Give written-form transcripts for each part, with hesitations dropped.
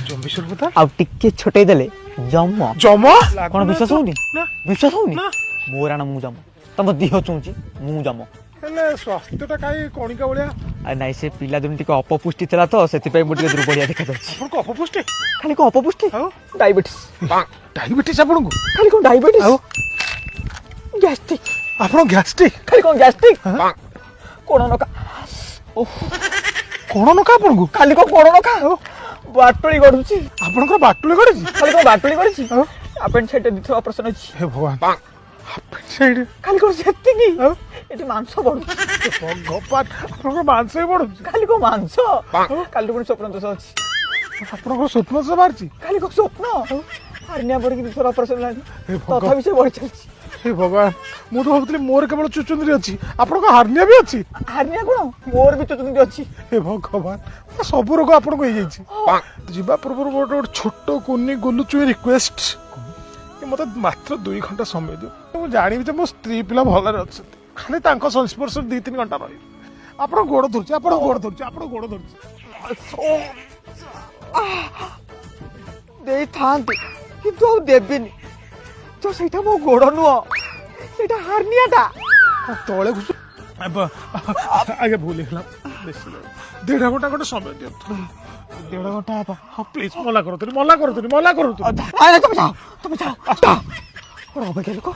ଜମ୍ବିଶ୍ୱର କଥା ଆଉ ଟିକେ ଛୋଟେଇ ଦେଲେ ଜମ ଜମ କଣ ବିଶ୍ୱାସ ହଉନି ନା ବିଶ୍ୱାସ ହଉନି ନା ମୋ ରାଣ ମୁଁ ଜମ ତମ ଦିହ ଚୁଞ୍ଚି ମୁଁ ଜମ ହେଲେ ସ୍ୱାସ୍ଥ୍ୟଟା କାଇଁ କଣିକା ଭଳିଆ ନାଇଁ ସେ ପିଲା ଦିନ ଟିକେ ଅପପୁଷ୍ଟି ଥିଲା ତ ସେଥିପାଇଁ ମୁଁ ଟିକେ ଦୁର୍ବଳିଆ ଦେଖାଯାଉଛି ଆପଣଙ୍କୁ ଅପପୁଷ୍ଟି ଖାଲି କଣ ଅପପୁଷ୍ଟି ଆଉ ଡାଇବେଟିସ୍ ଡାଇବେଟିସ୍ ଆପଣଙ୍କୁ ଖାଲି କଣ ଡାଇବେଟିସ୍ ଆଉ ଗ୍ୟାଷ୍ଟ୍ରିକ୍ ଆପଣ ଗ୍ୟାଷ୍ଟ୍ରିକ୍ ଖାଲି କଣ ଗ୍ୟାଷ୍ଟ୍ରିକ୍ କୋଣ ନକା କଣ ନକା ଆପଣଙ୍କୁ ଖାଲି କଣ କୋଣ ନକା ବାଟୁଳି ଗଡୁଛି ଆପଣଙ୍କର ବାଟୁଳି ଗଡ଼ିଛି ଖାଲି କଣ ବାଟୁଳି ଗଡୁଛି ଆପେଣ୍ଡିସାଇଟ୍ ଦିଥର ଅପରେସନ ଅଛି ହେ ଭଗବାନ ଆପେଣ୍ଡିସାଇଟ୍ ଖାଲି କଣ ସେତିକି ଏଠି ମାଂସ ବଢୁଛି ଭଗବାନ ଆପଣଙ୍କର ମାଂସ ବି ବଢୁଛି ଖାଲି କଣ ମାଂସ କାଲି ପୁଣି ସ୍ୱପ୍ନ ଦୋଷ ଅଛି ଆପଣଙ୍କର ସ୍ୱପ୍ନ ତ ବାହାରିଛି ଖାଲି କଣ ସ୍ୱପ୍ନ ହାର୍ନିଆ ପଡିକି ଦିଥର ଅପରେସନ ହେଲାଣି ହେ ଭଗବାନ ତଥାପି ସେ ବଢି ଚାଲିଛି ହେ ଭଗବାନ ମୁଁ ତ ଭାବୁଥିଲି ମୋର କେବଳ ଚୁଚୁନ୍ଦ୍ରି ଅଛି ଆପଣଙ୍କ ହାର୍ନିଆ ବି ଅଛି ହାର୍ନିଆ କଣ ମୋର ବି ଚୁଚୁନ୍ଦ୍ରି ଅଛି ହେ ଭଗବାନ ସବୁ ରୋଗ ଆପଣଙ୍କୁ ହେଇଯାଇଛି ଯିବା ପୂର୍ବରୁ ଗୋଟେ ଛୋଟ କୁନି ଗୋଲୁଚୁଇ ରିକ୍ୱେଷ୍ଟ ମତେ ମାତ୍ର 2 ଘଣ୍ଟା ସମୟ ଦିଅ ମୁଁ ଜାଣିବି ଯେ ମୋ ସ୍ତ୍ରୀ ପିଲା ଭଲରେ ଅଛନ୍ତି ଖାଲି ତାଙ୍କ ସଂସ୍ପର୍ଶରେ 2-3 ଘଣ୍ଟା ରହିବି ଆପଣ ଗୋଡ ଧରୁଛି ଆପଣ ଗୋଡ ଧରୁଛି ଦେଇଥାନ୍ତି କିନ୍ତୁ ଆଉ ଦେବିନି ତ ସେଇଟା ମୋ ଗୋଡ ନୁହଁ ସେଇଟା ହାର୍ନିଆଟା ତଳେ ଘୁଷୁ ଆଜ୍ଞା ଭୁଲ ହେଇଗଲା 1.5 ଘଣ୍ଟା ଗୋଟେ ସମୟ ଦିଅନ୍ତୁ 1.5 ଘଣ୍ଟା ହବ ହଁ ପ୍ଲିଜ ମନା କରୁଥିଲି ତମେ ଯାଅ କଣ ଅବାଗିଆ ଲୋକ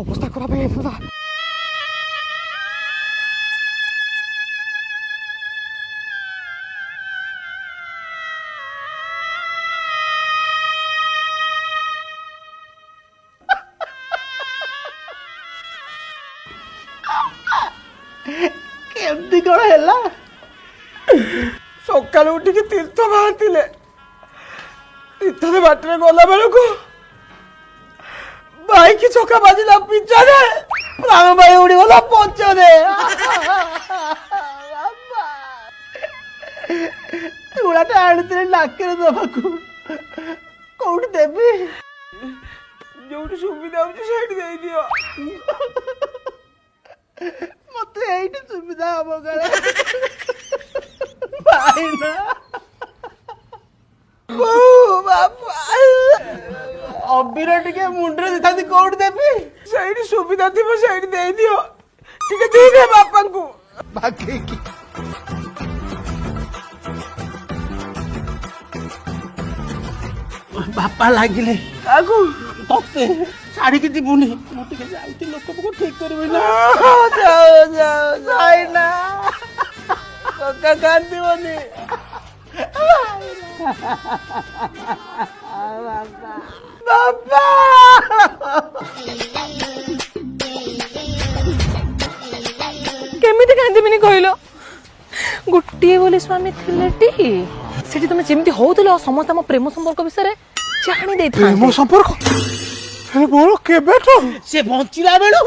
ଅବସ୍ଥା ଖରାପ ହେଇଯାଇଥିଲା କେମିତି କଣ ହେଲା ସକାଳୁ ଉଠିକି ତୀର୍ଥ ବାହାରିଥିଲେ ତୀର୍ଥରେ ବାଟରେ ଗଲା ବେଳକୁ ବାଇକ ଚକା ବାଜିଲା ପିଛାରେ ପ୍ରାଣ ବାୟୁ ଉଡିଗଲା ପଛରେ ଚୁଳାଟା ଆଣିଥିଲେ ନାକରେ ଦବାକୁ କୋଉଠି ଦେବି ଯୋଉଠି ସୁବିଧା ହଉଛି ସେଇଠି ଦେଇଦିଅ ମତେ ଏଇଠି ସୁବିଧା ହବ କାଳେ ଭାଇନା ଅବିର ଟିକେ ମୁଣ୍ଡରେ ଦେଇଥାନ୍ତି କୋଉଠି ଦେବି ସେଇଠି ସୁବିଧା ଥିବ ସେଇଠି ଦେଇଦିଅ ଟିକେ ଦେଇଦେ ବାପାଙ୍କୁ ବାଗେଇକି ବାପା ଲାଗିଲେ କାହାକୁ ତତେ ଛାଡିକି ଯିବୁନି ମୁଁ ଟିକେ ଯାଉଛି ଲୋକକୁ ଠିକ କରିବି ନା ଯାଇନା କକା କାନ୍ଦିବନି ବାପା କେମିତି କାନ୍ଦିବିନି କହିଲ ଗୋଟିଏ ବୋଲି ସ୍ୱାମୀ ଥିଲେ ଟି ସେଠି ତମେ ଯେମିତି ହଉଥିଲ ସମସ୍ତେ ଆମ ପ୍ରେମ ସମ୍ପର୍କ ବିଷୟରେ ଜାଣି ଦେଇଥାନ୍ତେ ପ୍ରେମ ସମ୍ପର୍କ କେବେଠୁ ସେ ବଞ୍ଚିଲା ବେଳୁ